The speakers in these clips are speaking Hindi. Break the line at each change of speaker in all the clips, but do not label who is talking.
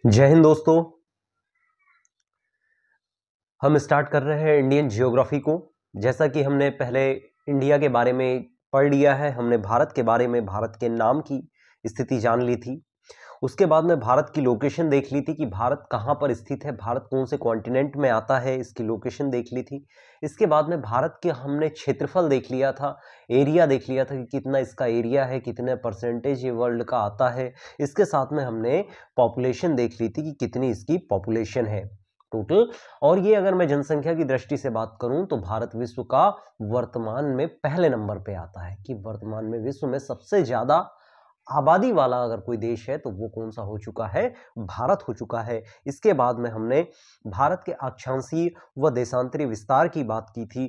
जय हिंद दोस्तों। हम स्टार्ट कर रहे हैं इंडियन जियोग्राफी को। जैसा कि हमने पहले इंडिया के बारे में पढ़ लिया है, हमने भारत के बारे में, भारत के नाम की स्थिति जान ली थी। उसके बाद में भारत की लोकेशन देख ली थी कि भारत कहाँ पर स्थित है, भारत कौन से कॉन्टिनेंट में आता है, इसकी लोकेशन देख ली थी। इसके बाद में भारत के हमने क्षेत्रफल देख लिया था, एरिया देख लिया था कि कितना इसका एरिया है, कितने परसेंटेज ये वर्ल्ड का आता है। इसके साथ में हमने पॉपुलेशन देख ली थी कि कितनी इसकी पॉपुलेशन है टोटल। और ये अगर मैं जनसंख्या की दृष्टि से बात करूं तो भारत विश्व का वर्तमान में पहले नंबर पे आता है कि वर्तमान में विश्व में सबसे ज्यादा आबादी वाला अगर कोई देश है तो वो कौन सा हो चुका है, भारत हो चुका है। इसके बाद में हमने भारत के अक्षांशीय व देशांतरी विस्तार की बात की थी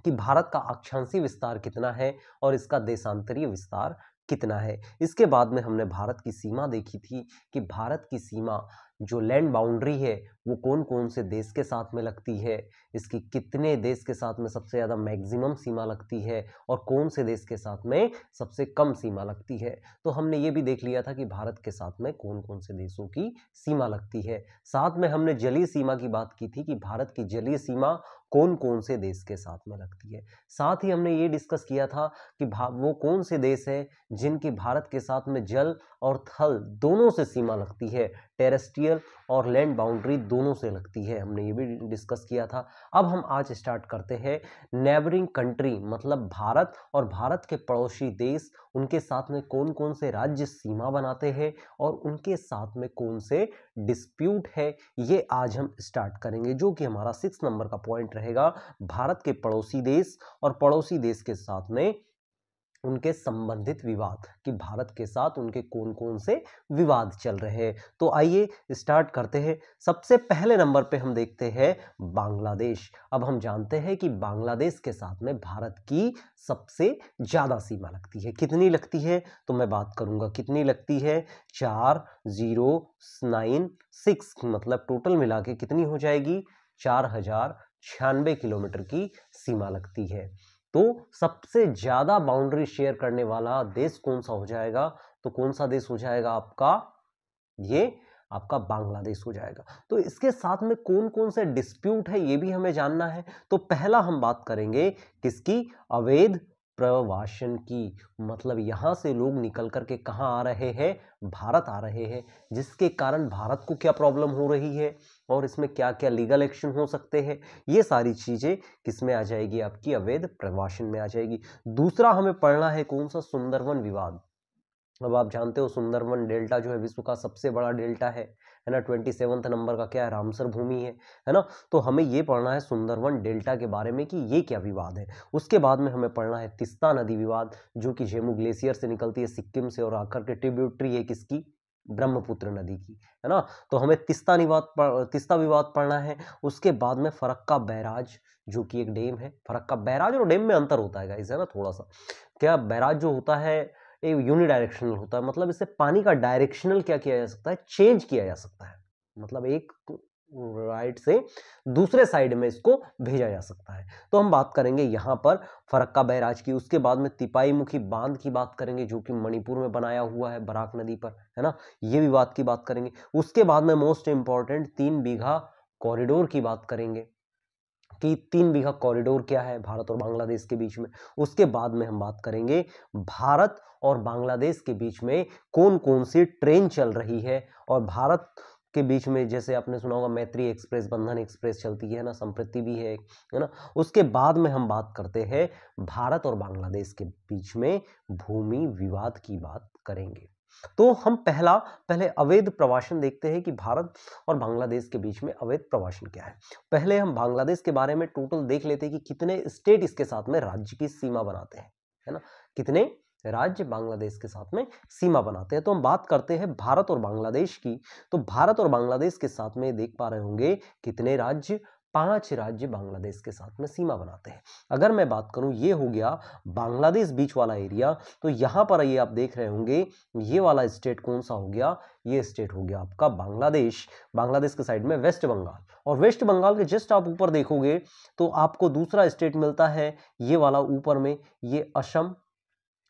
कि भारत का अक्षांशीय विस्तार कितना है और इसका देशांतरीय विस्तार कितना है। इसके बाद में हमने भारत की सीमा देखी थी कि भारत की सीमा जो लैंड बाउंड्री है वो कौन कौन से देश के साथ में लगती है, इसकी कितने देश के साथ में सबसे ज़्यादा मैक्सिमम सीमा लगती है और कौन से देश के साथ में सबसे कम सीमा लगती है। तो हमने ये भी देख लिया था कि भारत के साथ में कौन कौन से देशों की सीमा लगती है। साथ में हमने जलीय सीमा की बात की थी कि भारत की जलीय सीमा कौन कौन से देश के साथ में लगती है। साथ ही हमने ये डिस्कस किया था कि वो कौन से देश है जिनकी भारत के साथ में जल और थल दोनों से सीमा लगती है, टेरेस्ट्रियल और लैंड बाउंड्री दोनों से लगती है, हमने ये भी डिस्कस किया था। अब हम आज स्टार्ट करते हैं नेबरिंग कंट्री, मतलब भारत और भारत के पड़ोसी देश, उनके साथ में कौन कौन से राज्य सीमा बनाते हैं और उनके साथ में कौन से डिस्प्यूट है, ये आज हम स्टार्ट करेंगे, जो कि हमारा 6 नंबर का पॉइंट रहेगा। भारत के पड़ोसी देश और पड़ोसी देश के साथ में उनके संबंधित विवाद, कि भारत के साथ उनके कौन कौन से विवाद चल रहे हैं। तो आइए स्टार्ट करते हैं। सबसे पहले नंबर पे हम देखते हैं बांग्लादेश। अब हम जानते हैं कि बांग्लादेश के साथ में भारत की सबसे ज्यादा सीमा लगती है। कितनी लगती है तो मैं बात करूंगा कितनी लगती है, 4096, मतलब टोटल मिला के कितनी हो जाएगी, 4096 किलोमीटर की सीमा लगती है। तो सबसे ज्यादा बाउंड्री शेयर करने वाला देश कौन सा हो जाएगा, तो कौन सा देश हो जाएगा आपका, ये आपका बांग्लादेश हो जाएगा। तो इसके साथ में कौन कौन से डिस्प्यूट है ये भी हमें जानना है। तो पहला हम बात करेंगे किसकी, अवैध प्रवासन की, मतलब यहां से लोग निकल करके कहां आ रहे हैं, भारत आ रहे हैं, जिसके कारण भारत को क्या प्रॉब्लम हो रही है और इसमें क्या क्या लीगल एक्शन हो सकते हैं, ये सारी चीजें किसमें आ जाएगी, आपकी अवैध प्रवासन में आ जाएगी। दूसरा हमें पढ़ना है कौन सा, सुंदरवन विवाद। अब आप जानते हो सुंदरवन डेल्टा जो है विश्व का सबसे बड़ा डेल्टा है ना, 27 नंबर का क्या है, रामसर भूमि है ना। तो हमें ये पढ़ना है सुंदरवन डेल्टा के बारे में कि ये क्या विवाद है। उसके बाद में हमें पढ़ना है तिस्ता नदी विवाद, जो कि जेमू ग्लेशियर से निकलती है सिक्किम से और आकर के ट्रिब्यूटरी है किसकी, ब्रह्मपुत्र नदी की, है ना। तो हमें तिस्ता विवाद पढ़ना है। उसके बाद में फरक्का बैराज, जो कि एक डैम है। फरक्का बैराज और डैम में अंतर होता है गाइस, है ना थोड़ा सा। क्या बैराज जो होता है एक यूनिडायरेक्शनल होता है, मतलब इससे पानी का डायरेक्शनल क्या किया जा सकता है, चेंज किया जा सकता है, मतलब एक राइट से दूसरे साइड में इसको भेजा जा सकता है। तो हम बात करेंगे यहां पर फरक्का बैराज की। उसके बाद में तिपाई मुखी बांध की बात करेंगे, जो कि मणिपुर में बनाया हुआ है बराक नदी पर, है ना, ये विवाद की बात करेंगे। उसके बाद में मोस्ट इंपॉर्टेंट 3 बीघा कॉरिडोर की बात करेंगे कि 3 बीघा कॉरिडोर क्या है भारत और बांग्लादेश के बीच में। उसके बाद में हम बात करेंगे भारत और बांग्लादेश के बीच में कौन कौन सी ट्रेन चल रही है, और भारत के बीच में जैसे आपने सुना होगा मैत्री एक्सप्रेस, बंधन एक्सप्रेस चलती है ना, संप्रति भी है ना। उसके बाद में हम बात करते हैं भारत और बांग्लादेश के बीच में भूमि विवाद की बात करेंगे। तो हम पहले अवैध प्रवासन देखते हैं कि भारत और बांग्लादेश के बीच में अवैध प्रवासन क्या है। पहले हम बांग्लादेश के बारे में टोटल देख लेते हैं कि कितने स्टेट इसके साथ में राज्य की सीमा बनाते हैं, है ना, कितने राज्य बांग्लादेश के साथ में सीमा बनाते हैं। तो हम बात करते हैं भारत और बांग्लादेश की। तो भारत और बांग्लादेश के साथ में देख पा रहे होंगे कितने राज्य, 5 राज्य बांग्लादेश के साथ में सीमा बनाते हैं। अगर मैं बात करूं, ये हो गया बांग्लादेश बीच वाला एरिया। तो यहां पर ये आप देख रहे होंगे ये वाला स्टेट कौन सा हो गया, ये स्टेट हो गया आपका बांग्लादेश। बांग्लादेश के साइड में वेस्ट बंगाल, और वेस्ट बंगाल के जस्ट आप ऊपर देखोगे तो आपको दूसरा स्टेट मिलता है ये वाला ऊपर में, ये असम,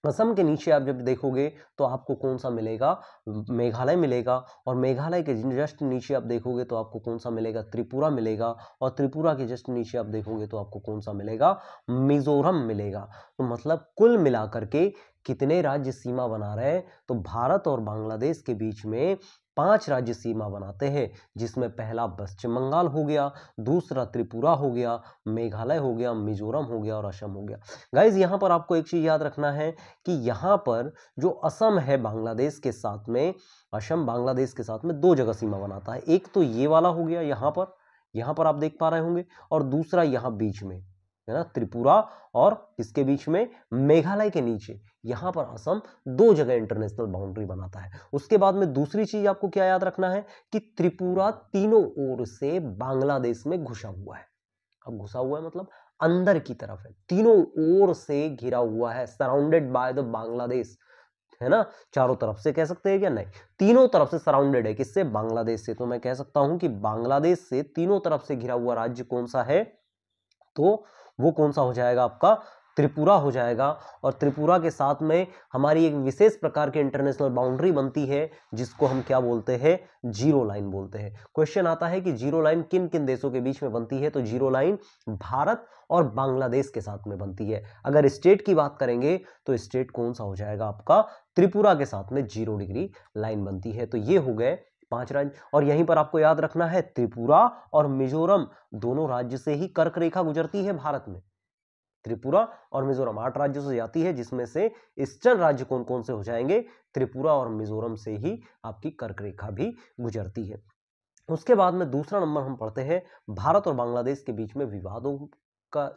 असम के नीचे आप जब देखोगे तो आपको कौन सा मिलेगा, मेघालय मिलेगा, और मेघालय के जस्ट नीचे आप देखोगे तो आपको कौन सा मिलेगा, त्रिपुरा मिलेगा, और त्रिपुरा के जस्ट नीचे आप देखोगे तो आपको कौन सा मिलेगा, मिजोरम मिलेगा। तो मतलब कुल मिलाकर के कितने राज्य सीमा बना रहे हैं, तो भारत और बांग्लादेश के बीच में 5 राज्य सीमा बनाते हैं, जिसमें पहला पश्चिम बंगाल हो गया, दूसरा त्रिपुरा हो गया, मेघालय हो गया, मिजोरम हो गया और असम हो गया। गाइज यहां पर आपको एक चीज याद रखना है कि यहां पर जो असम है बांग्लादेश के साथ में, असम बांग्लादेश के साथ में 2 जगह सीमा बनाता है। एक तो ये वाला हो गया यहां पर आप देख पा रहे होंगे, और दूसरा यहां बीच में है ना, त्रिपुरा और इसके बीच में मेघालय के नीचे यहां पर असम 2 जगह इंटरनेशनल बाउंड्री बनाता है। उसके बाद में दूसरी चीज आपको क्या याद रखना है कि त्रिपुरा तीनों ओर से बांग्लादेश में घुसा हुआ है। अब घुसा हुआ है मतलब अंदर की तरफ है, तीनों ओर से घिरा हुआ है, सराउंडेड बाय द बांग्लादेश, है ना। चारों तरफ से कह सकते हैं क्या, नहीं, तीनों तरफ से सराउंडेड है, किससे, बांग्लादेश से। तो मैं कह सकता हूं कि बांग्लादेश से तीनों तरफ से घिरा हुआ राज्य कौन सा है, तो वो कौन सा हो जाएगा आपका, त्रिपुरा हो जाएगा। और त्रिपुरा के साथ में हमारी एक विशेष प्रकार की इंटरनेशनल बाउंड्री बनती है, जिसको हम क्या बोलते हैं, जीरो लाइन बोलते हैं। क्वेश्चन आता है कि जीरो लाइन किन किन देशों के बीच में बनती है, तो जीरो लाइन भारत और बांग्लादेश के साथ में बनती है। अगर स्टेट की बात करेंगे तो स्टेट कौन सा हो जाएगा आपका, त्रिपुरा के साथ में 0 डिग्री लाइन बनती है। तो ये हो गए 5 राज्य, और यहीं पर आपको याद रखना है त्रिपुरा और मिजोरम दोनों राज्य से ही कर्क रेखा गुजरती है भारत में। त्रिपुरा और मिजोरम 8 राज्यों से जाती है, जिसमें से ईस्टर्न राज्य कौन कौन से हो जाएंगे, त्रिपुरा और मिजोरम से ही आपकी कर्क रेखा भी गुजरती है। उसके बाद में दूसरा नंबर हम पढ़ते हैं भारत और बांग्लादेश के बीच में विवादों का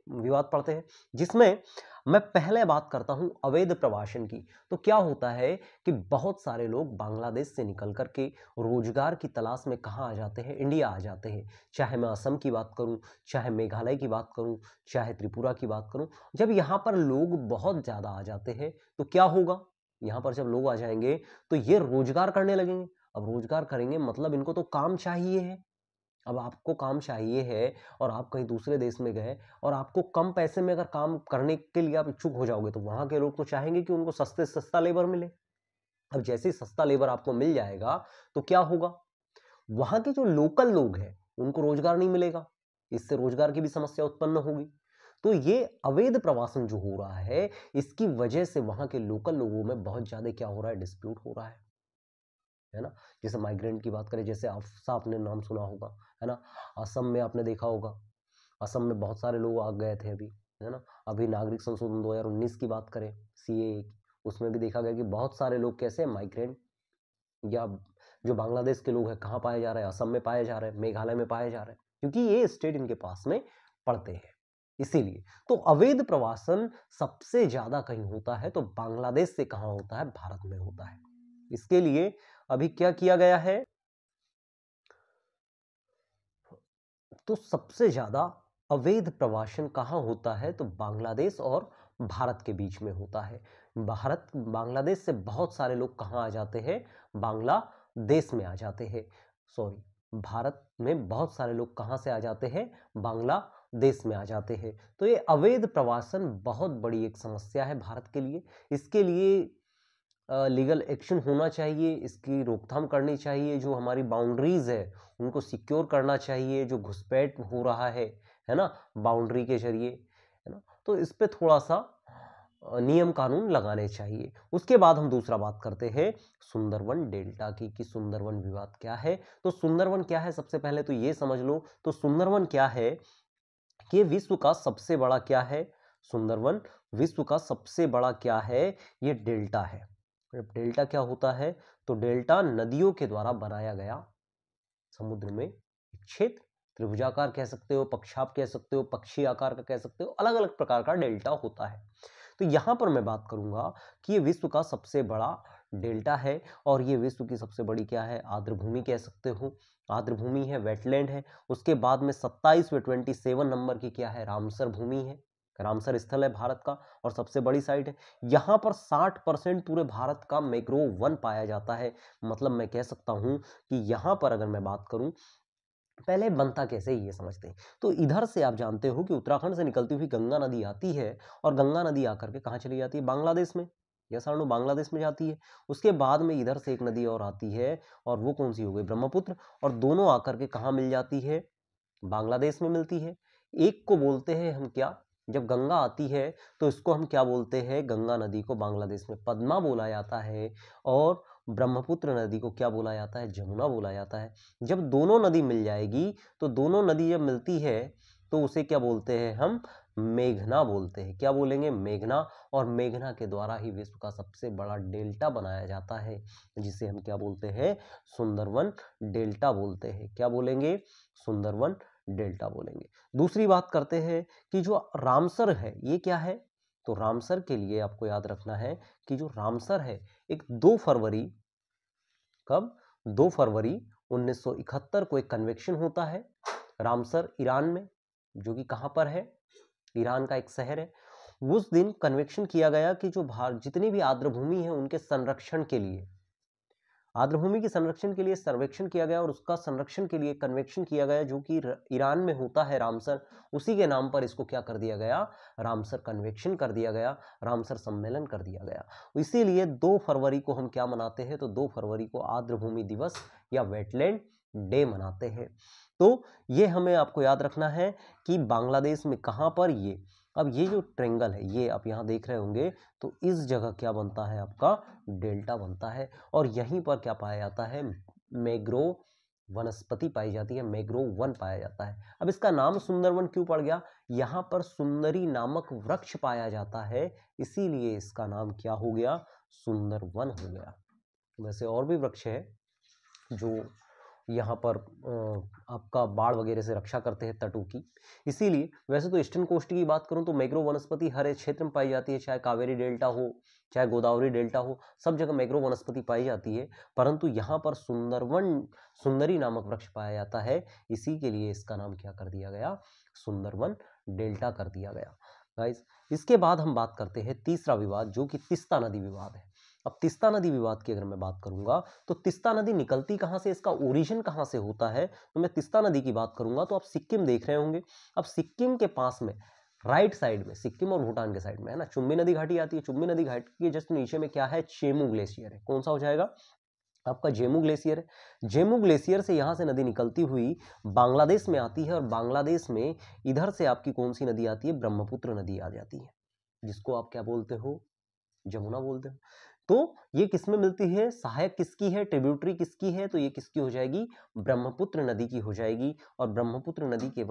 विवाद पढ़ते हैं, जिसमें मैं पहले बात करता हूं अवैध प्रवासन की। तो क्या होता है कि बहुत सारे लोग बांग्लादेश से निकल करके रोजगार की तलाश में कहां आ जाते हैं, इंडिया आ जाते हैं। चाहे मैं असम की बात करूं, चाहे मेघालय की बात करूं, चाहे त्रिपुरा की बात करूं, जब यहां पर लोग बहुत ज्यादा आ जाते हैं तो क्या होगा, यहां पर जब लोग आ जाएंगे तो ये रोजगार करने लगेंगे। अब रोजगार करेंगे मतलब इनको तो काम चाहिए है। अब आपको काम चाहिए है और आप कहीं दूसरे देश में गए और आपको कम पैसे में अगर काम करने के लिए आप इच्छुक हो जाओगे, तो वहां के लोग तो चाहेंगे कि उनको सस्ते से सस्ता लेबर मिले। अब जैसे ही सस्ता लेबर आपको मिल जाएगा तो क्या होगा, वहां के जो लोकल लोग हैं उनको रोजगार नहीं मिलेगा, इससे रोजगार की भी समस्या उत्पन्न होगी। तो ये अवैध प्रवासन जो हो रहा है, इसकी वजह से वहां के लोकल लोगों में बहुत ज्यादा क्या हो रहा है, डिस्प्यूट हो रहा है ना। जैसे माइग्रेंट की बात करें, जैसे आफ्सा आपने नाम सुना होगा, है ना। असम में आपने देखा होगा, असम में बहुत सारे लोग आ गए थे अभी, है ना। अभी नागरिक संशोधन 2019 की बात करें, सीएए, उसमें भी देखा गया कि बहुत सारे लोग कैसे माइग्रेंट या जो बांग्लादेश के लोग हैं कहाँ पाए जा रहे हैं, असम में पाए जा रहे हैं, मेघालय में पाए जा रहे हैं, क्योंकि ये स्टेट इनके पास में पड़ते हैं। इसीलिए तो अवैध प्रवासन सबसे ज्यादा कहीं होता है तो बांग्लादेश से कहां होता है, भारत में होता है। इसके लिए अभी क्या किया गया है, तो सबसे ज्यादा अवैध प्रवासन कहां होता है, तो बांग्लादेश और भारत के बीच में होता है। भारत बांग्लादेश से बहुत सारे लोग कहां आ जाते हैं, बांग्लादेश में आ जाते हैं, सॉरी, भारत में बहुत सारे लोग कहां से आ जाते हैं, बांग्लादेश में आ जाते हैं। तो ये अवैध प्रवासन बहुत बड़ी एक समस्या है भारत के लिए। इसके लिए लीगल एक्शन होना चाहिए, इसकी रोकथाम करनी चाहिए, जो हमारी बाउंड्रीज है उनको सिक्योर करना चाहिए, जो घुसपैठ हो रहा है ना, बाउंड्री के जरिए, है ना। तो इस पे थोड़ा सा नियम कानून लगाने चाहिए। उसके बाद हम दूसरा बात करते हैं सुंदरवन डेल्टा की, कि सुंदरवन विवाद क्या है। तो सुंदरवन क्या है, सबसे पहले तो ये समझ लो, तो सुंदरवन क्या है कि विश्व का सबसे बड़ा क्या है, सुंदरवन विश्व का सबसे बड़ा क्या है, ये डेल्टा है। डेल्टा क्या होता है, तो डेल्टा नदियों के द्वारा बनाया गया समुद्र में एक क्षेत्र, त्रिभुजाकार कह सकते हो, पक्षाप कह सकते हो, पक्षी आकार का कह सकते हो, अलग अलग प्रकार का डेल्टा होता है। तो यहां पर मैं बात करूंगा कि ये विश्व का सबसे बड़ा डेल्टा है, और ये विश्व की सबसे बड़ी क्या है, आर्द्रभूमि कह सकते हो, आर्द्रभूमि है, वेटलैंड है। उसके बाद में 27 व 27 नंबर की क्या है, रामसर भूमि है, रामसर स्थल है भारत का, और सबसे बड़ी साइट है। यहां पर 60% पूरे भारत का मैंग्रोव वन पाया जाता है। मतलब मैं कह सकता हूं कि यहां पर अगर मैं बात करूं पहले बनता कैसे ये समझते हैं। तो इधर से आप जानते हो कि उत्तराखंड से निकलती हुई गंगा नदी आती है और गंगा नदी आकर के कहाँ चली जाती है, बांग्लादेश में। यस और नो, बांग्लादेश में जाती है। उसके बाद में इधर से एक नदी और आती है और वो कौन सी हो गई, ब्रह्मपुत्र। और दोनों आकर के कहाँ मिल जाती है, बांग्लादेश में मिलती है। एक को बोलते हैं हम क्या, जब गंगा आती है तो इसको हम क्या बोलते हैं, गंगा नदी को बांग्लादेश में पद्मा बोला जाता है और ब्रह्मपुत्र नदी को क्या बोला जाता है, जमुना बोला जाता है। जब दोनों नदी मिल जाएगी तो दोनों नदी जब मिलती है तो उसे क्या बोलते हैं हम, मेघना बोलते हैं। क्या बोलेंगे, मेघना। और मेघना के द्वारा ही विश्व का सबसे बड़ा डेल्टा बनाया जाता है जिसे हम क्या बोलते हैं, सुंदरवन डेल्टा बोलते हैं। क्या बोलेंगे, सुंदरवन डेल्टा बोलेंगे। दूसरी बात करते हैं कि जो रामसर है ये क्या है। तो रामसर के लिए आपको याद रखना है कि जो रामसर है एक 2 फरवरी, कब, 2 फरवरी 1971 को एक कन्वेक्शन होता है रामसर ईरान में, जो कि कहां पर है, ईरान का एक शहर है। उस दिन कन्वेक्शन किया गया कि जो जितनी भी आर्द्रभूमि है उनके संरक्षण के लिए, आर्द्रभूमि के संरक्षण के लिए सर्वेक्षण किया गया और उसका संरक्षण के लिए कन्वेक्शन किया गया जो कि ईरान में होता है रामसर। उसी के नाम पर इसको क्या कर दिया गया, रामसर कन्वेक्शन कर दिया गया, रामसर सम्मेलन कर दिया गया। इसीलिए 2 फरवरी को हम क्या मनाते हैं, तो 2 फरवरी को आर्द्रभूमि दिवस या वेटलैंड डे मनाते हैं। तो ये हमें आपको याद रखना है कि बांग्लादेश में कहां पर ये, अब ये जो ट्रेंगल है ये आप यहां देख रहे होंगे, तो इस जगह क्या बनता है आपका, डेल्टा बनता है। और यहीं पर क्या पाया जाता है, मैग्रोव वनस्पति पाई जाती है, मैग्रोव वन पाया जाता है। अब इसका नाम सुंदरवन क्यों पड़ गया, यहां पर सुंदरी नामक वृक्ष पाया जाता है, इसीलिए इसका नाम क्या हो गया, सुंदरवन हो गया। वैसे और भी वृक्ष है जो यहाँ पर आपका बाढ़ वगैरह से रक्षा करते हैं तटों की। इसीलिए वैसे तो ईस्टर्न कोस्ट की बात करूँ तो मैग्रोव वनस्पति हर एक क्षेत्र में पाई जाती है, चाहे कावेरी डेल्टा हो चाहे गोदावरी डेल्टा हो, सब जगह मैग्रोव वनस्पति पाई जाती है। परंतु यहाँ पर सुंदरी नामक वृक्ष पाया जाता है, इसी के लिए इसका नाम क्या कर दिया गया, सुंदरवन डेल्टा कर दिया गया। गाइस, इसके बाद हम बात करते हैं तीसरा विवाद जो कि तीस्ता नदी विवाद है। अब तीस्ता नदी विवाद की अगर मैं बात करूंगा तो तीस्ता नदी निकलती कहां से, इसका ओरिजिन कहां से होता है, तो मैं तीस्ता नदी की बात करूंगा तो आप सिक्किम देख रहे होंगे। अब सिक्किम के पास में राइट साइड में, सिक्किम और भूटान के साइड में है ना, चुम्बी नदी घाटी आती है। चुम्बी नदी घाटी के जस्ट नीचे में क्या है, चेमू ग्लेशियर है। कौन सा हो जाएगा आपका, जेमू ग्लेशियर है। जेमू ग्लेशियर से यहां से नदी निकलती हुई बांग्लादेश में आती है और बांग्लादेश में इधर से आपकी कौन सी नदी आती है, ब्रह्मपुत्र नदी आ जाती है, जिसको आप क्या बोलते हो, जमुना बोलते हो। तो ये किसमें मिलती है, सहायक किसकी है, ट्रिब्यूटरी किसकी है, तो ये किसकी हो जाएगी, ब्रह्मपुत्र नदी की हो जाएगी। और ब्रह्मपुत्र नदी के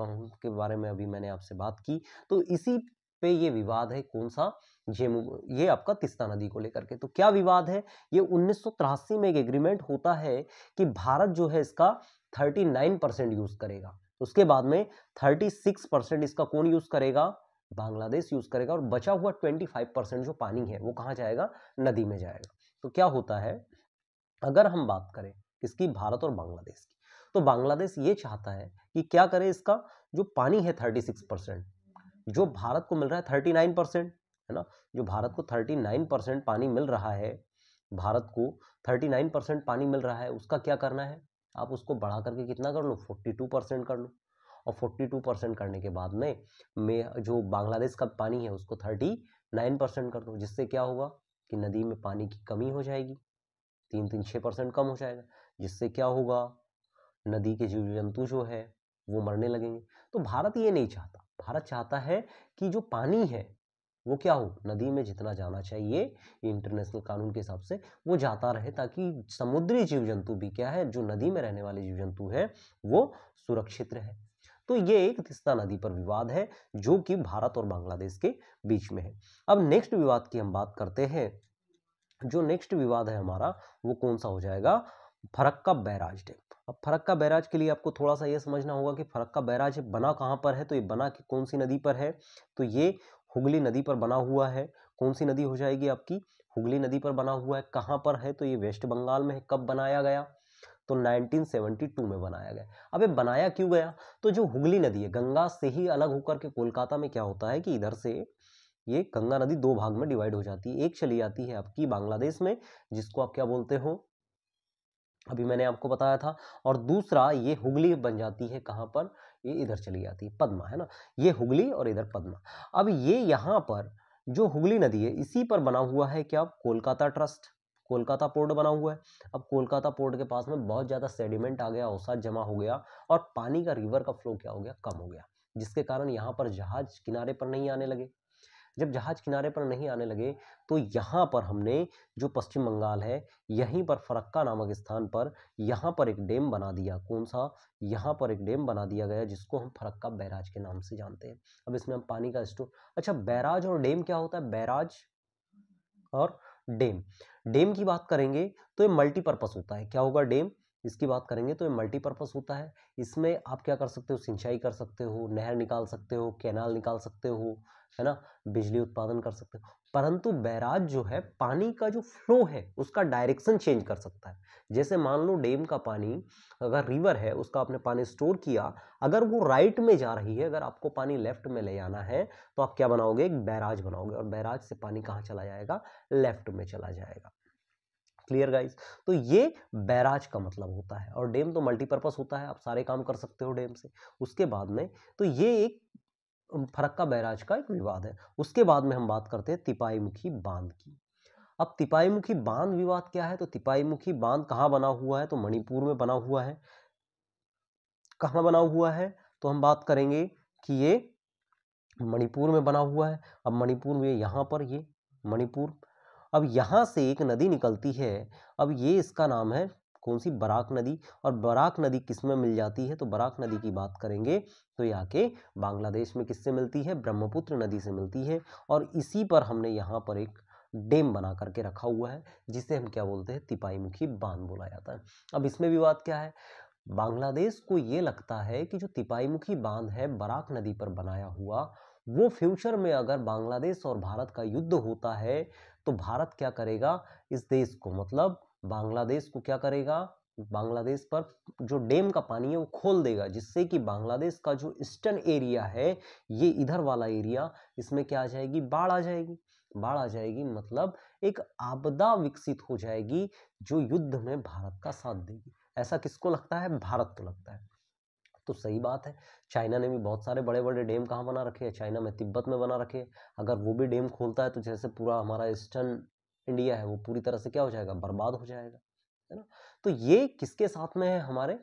बारे में अभी मैंने आपसे बात की, तो इसी पे ये विवाद है, कौन सा, जेमू, ये आपका तीस्ता नदी को लेकर के। तो क्या विवाद है, ये 1983 में एक एग्रीमेंट होता है कि भारत जो है इसका 39% यूज करेगा, उसके बाद में 36% इसका कौन यूज करेगा, बांग्लादेश यूज करेगा, और बचा हुआ 25% जो पानी है वो कहां जाएगा, नदी में जाएगा। तो क्या होता है, अगर हम बात करें किसकी, भारत और बांग्लादेश की, तो बांग्लादेश ये चाहता है कि क्या करे, इसका जो पानी है 36%, जो भारत को मिल रहा है 39%, है ना, जो भारत को 39% पानी मिल रहा है, भारत को 39% पानी मिल रहा है, उसका क्या करना है, आप उसको बढ़ा करके कितना कर लो, 42% कर लो। और 42% करने के बाद में जो बांग्लादेश का पानी है उसको 39% कर दो, जिससे क्या होगा कि नदी में पानी की कमी हो जाएगी, 6% कम हो जाएगा, जिससे क्या होगा, नदी के जीव जंतु जो है वो मरने लगेंगे। तो भारत ये नहीं चाहता, भारत चाहता है कि जो पानी है वो क्या हो, नदी में जितना जाना चाहिए इंटरनेशनल कानून के हिसाब से वो जाता रहे, ताकि समुद्री जीव जंतु भी क्या है, जो नदी में रहने वाले जीव जंतु है वो सुरक्षित रहे। तो ये एक तीस्ता नदी पर विवाद है जो कि भारत और बांग्लादेश के बीच में है। अब नेक्स्ट विवाद की हम बात करते हैं। जो नेक्स्ट विवाद है हमारा वो कौन सा हो जाएगा, फरक्का बैराज डैम। अब फरक्का बैराज के लिए आपको थोड़ा सा ये समझना होगा कि फरक्का बैराज बना कहां पर है, तो ये बना कि कौन सी नदी पर है, तो ये हुगली नदी पर बना हुआ है। कौन सी नदी हो जाएगी आपकी, हुगली नदी पर बना हुआ है। कहां पर है, तो ये वेस्ट बंगाल में है। कब बनाया गया, तो 1972 में बनाया गया। अब ये बनाया क्यों गया, तो जो हुगली नदी है गंगा से ही अलग होकर के कोलकाता में क्या होता है कि इधर से ये गंगा नदी 2 भाग में डिवाइड हो जाती है। एक चली जाती है आपकी बांग्लादेश में, जिसको आप क्या बोलते हो, अभी मैंने आपको बताया था। और दूसरा ये हुगली बन जाती है कहाँ पर, ये इधर चली जाती है, पद्मा है ना, ये हुगली और इधर पद्मा। अब ये यहाँ पर जो हुगली नदी है इसी पर बना हुआ है क्या, कोलकाता ट्रस्ट, कोलकाता पोर्ट बना हुआ है। अब कोलकाता पोर्ट के पास में बहुत ज़्यादा सेडिमेंट आ गया, औसत जमा हो गया और पानी का रिवर का फ्लो क्या हो गया, कम हो गया, जिसके कारण यहाँ पर जहाज किनारे पर नहीं आने लगे। जब जहाज किनारे पर नहीं आने लगे तो यहाँ पर हमने जो पश्चिम बंगाल है यहीं पर फरक्का नामक स्थान पर यहाँ पर एक डैम बना दिया। कौन सा, यहाँ पर एक डैम बना दिया गया जिसको हम फरक्का बैराज के नाम से जानते हैं। अब इसमें हम पानी का स्टोर, अच्छा बैराज और डैम क्या होता है, बैराज और डैम, डैम की बात करेंगे तो ये मल्टीपर्पस होता है। क्या होगा, डैम, इसकी बात करेंगे तो ये मल्टीपर्पस होता है। इसमें आप क्या कर सकते हो, सिंचाई कर सकते हो, नहर निकाल सकते हो, कैनाल निकाल सकते हो, है ना, बिजली उत्पादन कर सकते हो। परंतु बैराज जो है पानी का जो फ्लो है उसका डायरेक्शन चेंज कर सकता है। जैसे मान लो डैम का पानी, अगर रिवर है उसका आपने पानी स्टोर किया, अगर वो राइट में जा रही है, अगर आपको पानी लेफ्ट में ले जाना है तो आप क्या बनाओगे, एक बैराज बनाओगे और बैराज से पानी कहाँ चला जाएगा, लेफ्ट में चला जाएगा। क्लियर गाइस, तो ये बैराज का मतलब होता है। और डैम तो मल्टीपर्पस होता है, आप सारे काम कर सकते हो डैम से। उसके बाद में तो ये एक फरक्का बैराज का एक विवाद है। उसके बाद में हम बात करते हैं तिपाई मुखी बांध की। अब तिपाई मुखी बांध विवाद क्या है, तो तिपाई मुखी बांध कहाँ बना हुआ है, तो मणिपुर में बना हुआ है। कहाँ बना हुआ है, तो हम बात करेंगे कि ये मणिपुर में बना हुआ है। अब मणिपुर में यहाँ पर ये मणिपुर, अब यहाँ से एक नदी निकलती है, अब ये इसका नाम है कौन सी, बराक नदी। और बराक नदी किस में मिल जाती है, तो बराक नदी की बात करेंगे तो ये आके बांग्लादेश में किससे मिलती है, ब्रह्मपुत्र नदी से मिलती है। और इसी पर हमने यहाँ पर एक डैम बना करके रखा हुआ है जिसे हम क्या बोलते हैं, तिपाई मुखी बांध बोला जाता है। अब इसमें विवाद क्या है, बांग्लादेश को ये लगता है कि जो तिपाई मुखी बांध है बराक नदी पर बनाया हुआ, वो फ्यूचर में अगर बांग्लादेश और भारत का युद्ध होता है तो भारत क्या करेगा, इस देश को मतलब बांग्लादेश को क्या करेगा, बांग्लादेश पर जो डैम का पानी है वो खोल देगा, जिससे कि बांग्लादेश का जो ईस्टर्न एरिया है, ये इधर वाला एरिया, इसमें क्या आ जाएगी, बाढ़ आ जाएगी। बाढ़ आ जाएगी मतलब एक आपदा विकसित हो जाएगी जो युद्ध में भारत का साथ देगी। ऐसा किसको लगता है, भारत को लगता है। तो सही बात है, चाइना ने भी बहुत सारे बड़े बड़े डैम कहाँ बना रखे हैं, चाइना में तिब्बत में बना रखे हैं। अगर वो भी डैम खोलता है तो जैसे पूरा हमारा ईस्टर्न इंडिया है वो पूरी तरह से क्या हो जाएगा, बर्बाद हो जाएगा, है ना। तो ये किसके साथ में है हमारे,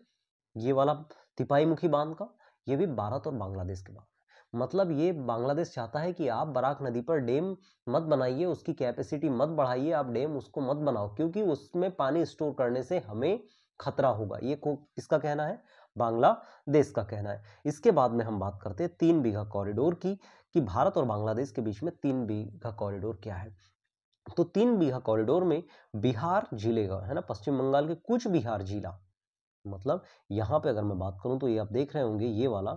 ये वाला तिपाई मुखी बांध का, ये भी भारत और बांग्लादेश के बाद, मतलब ये बांग्लादेश चाहता है कि आप बराक नदी पर डैम मत बनाइए, उसकी कैपेसिटी मत बढ़ाइए, आप डैम उसको मत बनाओ क्योंकि उसमें पानी स्टोर करने से हमें खतरा होगा। ये किसका कहना है, बांग्लादेश का कहना है। इसके बाद में हम बात करते हैं 3 बीघा कॉरिडोर की, कि भारत और बांग्लादेश के बीच में 3 बीघा कॉरिडोर क्या है। तो 3 बीघा कॉरिडोर में बिहार जिले का, है ना, पश्चिम बंगाल के कुछ बिहार जिला, मतलब यहाँ पे अगर मैं बात करूँ तो ये आप देख रहे होंगे, ये वाला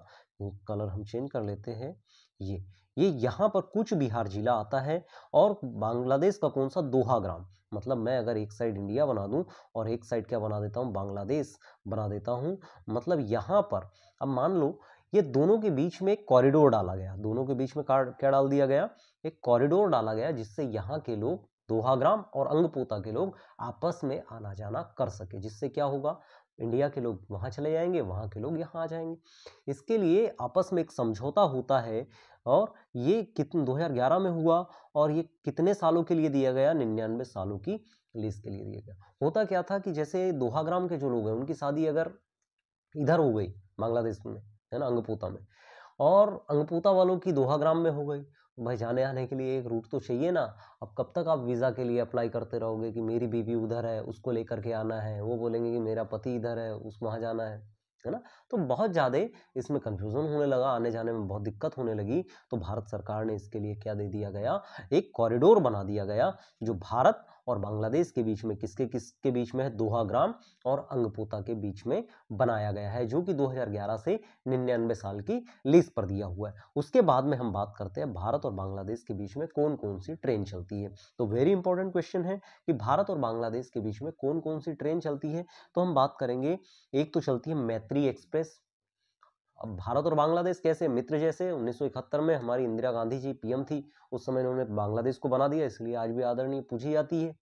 कलर हम चेंज कर लेते हैं, ये यहाँ पर कुछ बिहार जिला आता है। और बांग्लादेश का कौन सा, दोहा ग्राम, मतलब मैं अगर एक साइड इंडिया बना दूं और एक साइड क्या बना देता हूँ, बांग्लादेश बना देता हूँ, मतलब यहाँ पर अब मान लो ये दोनों के बीच में एक कॉरिडोर डाला गया, दोनों के बीच में क्या डाल दिया गया, एक कॉरिडोर डाला गया जिससे यहाँ के लोग, दोहाग्राम और अंगपोता के लोग आपस में आना जाना कर सके, जिससे क्या होगा, इंडिया के लोग वहां चले जाएंगे, वहां के लोग यहाँ आ जाएंगे। इसके लिए आपस में एक समझौता होता है और ये कितने 2011 में हुआ और ये कितने सालों के लिए दिया गया, 99 सालों की लीज के लिए दिया गया। होता क्या था कि जैसे दोहाग्राम के जो लोग हैं उनकी शादी अगर इधर हो गई बांग्लादेश में, है ना, अंगपूता में, और अंगपूता वालों की दोहाग्राम में हो गई, भाई जाने आने के लिए एक रूट तो चाहिए ना। अब कब तक आप वीज़ा के लिए अप्लाई करते रहोगे कि मेरी बीवी उधर है उसको लेकर के आना है, वो बोलेंगे कि मेरा पति इधर है उस वहाँ जाना है ना। तो बहुत ज़्यादा इसमें कन्फ्यूज़न होने लगा, आने जाने में बहुत दिक्कत होने लगी। तो भारत सरकार ने इसके लिए क्या दे दिया गया, एक कॉरिडोर बना दिया गया जो भारत और बांग्लादेश के बीच में, किसके किसके बीच में है, दोहाग्राम और अंगपूता के बीच में बनाया गया है, जो कि 2011 से 99 साल की लीज पर दिया हुआ है। उसके बाद में हम बात करते हैं भारत और बांग्लादेश के बीच में कौन कौन सी ट्रेन चलती है। तो वेरी इंपॉर्टेंट क्वेश्चन है कि भारत और बांग्लादेश के बीच में कौन कौन सी ट्रेन चलती है। तो हम बात करेंगे, एक तो चलती है मैत्री एक्सप्रेस। अब भारत और बांग्लादेश कैसे मित्र, जैसे 1971 में हमारी इंदिरा गांधी जी पीएम थी, उस समय उन्होंने बांग्लादेश को बना दिया, इसलिए आज भी आदरणीय पूछी जाती है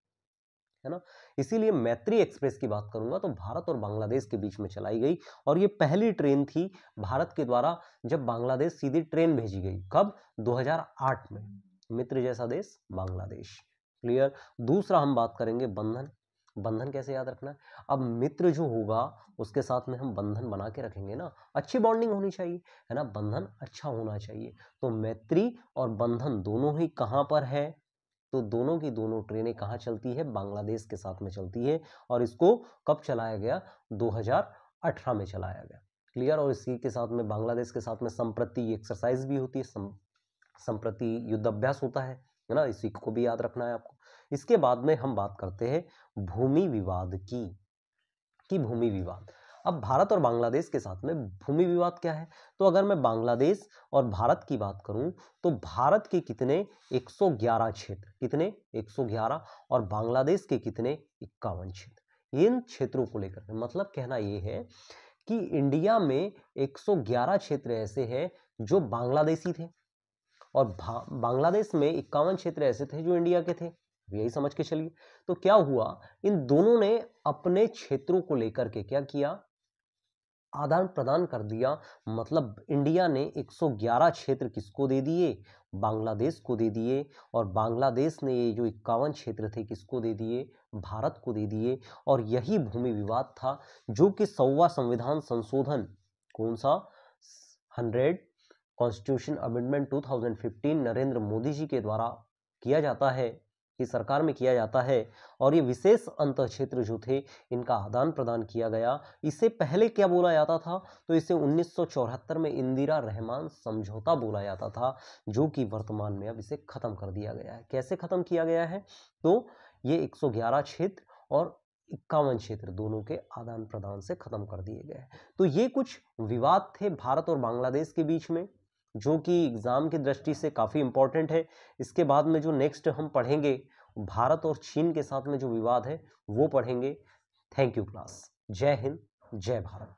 है ना। इसीलिए मैत्री एक्सप्रेस की बात करूंगा तो भारत और बांग्लादेश के बीच में चलाई गई और ये पहली ट्रेन थी भारत के द्वारा जब बांग्लादेश सीधी ट्रेन भेजी गई। कब? 2008 में। मित्र जैसा देश बांग्लादेश। क्लियर। दूसरा हम बात करेंगे बंधन। बंधन कैसे याद रखना है? अब मित्र जो होगा उसके साथ में हम बंधन बना के रखेंगे ना, अच्छी बॉन्डिंग होनी चाहिए, है ना, बंधन अच्छा होना चाहिए। तो मैत्री और बंधन दोनों ही कहां पर है? तो दोनों की दोनों ट्रेनें कहां चलती है? बांग्लादेश के साथ में चलती है। और इसको कब चलाया गया? 2018 में चलाया गया। क्लियर। और इसी के साथ में बांग्लादेश के साथ में संप्रति एक्सरसाइज भी होती है, संप्रति युद्ध अभ्यास होता है ना, इसी को भी याद रखना है आपको। इसके बाद में हम बात करते हैं भूमि विवाद की भूमि विवाद। अब भारत और बांग्लादेश के साथ में भूमि विवाद क्या है? तो अगर मैं बांग्लादेश और भारत की बात करूं तो भारत के कितने 111 क्षेत्र, कितने 111, और बांग्लादेश के कितने 51 क्षेत्र। इन क्षेत्रों को लेकर मतलब कहना यह है कि इंडिया में 111 क्षेत्र ऐसे हैं जो बांग्लादेशी थे और बांग्लादेश में 51 क्षेत्र ऐसे थे जो इंडिया के थे। यही समझ के चलिए। तो क्या हुआ, इन दोनों ने अपने क्षेत्रों को लेकर के क्या किया? आदान प्रदान कर दिया। मतलब इंडिया ने 111 क्षेत्र किसको दे दिए? बांग्लादेश को दे दिए। और बांग्लादेश ने ये जो 51 क्षेत्र थे किसको दे दिए? भारत को दे दिए। और यही भूमि विवाद था जो कि 100वां संविधान संशोधन, कौन सा? 100 कॉन्स्टिट्यूशन अमेंडमेंट 2015 नरेंद्र मोदी जी के द्वारा किया जाता है, की सरकार में किया जाता है। और ये विशेष अंतर क्षेत्र जो थे इनका आदान प्रदान किया गया। इसे पहले क्या बोला जाता था? तो इसे 1974 में इंदिरा रहमान समझौता बोला जाता था, जो कि वर्तमान में अब इसे खत्म कर दिया गया है। कैसे खत्म किया गया है? तो ये 111 क्षेत्र और 51 क्षेत्र दोनों के आदान प्रदान से खत्म कर दिए गए। तो ये कुछ विवाद थे भारत और बांग्लादेश के बीच में, जो कि एग्जाम की दृष्टि से काफी इंपॉर्टेंट है। इसके बाद में जो नेक्स्ट हम पढ़ेंगे भारत और चीन के साथ में जो विवाद है वो पढ़ेंगे। Thank you class. जय हिंद, जय भारत।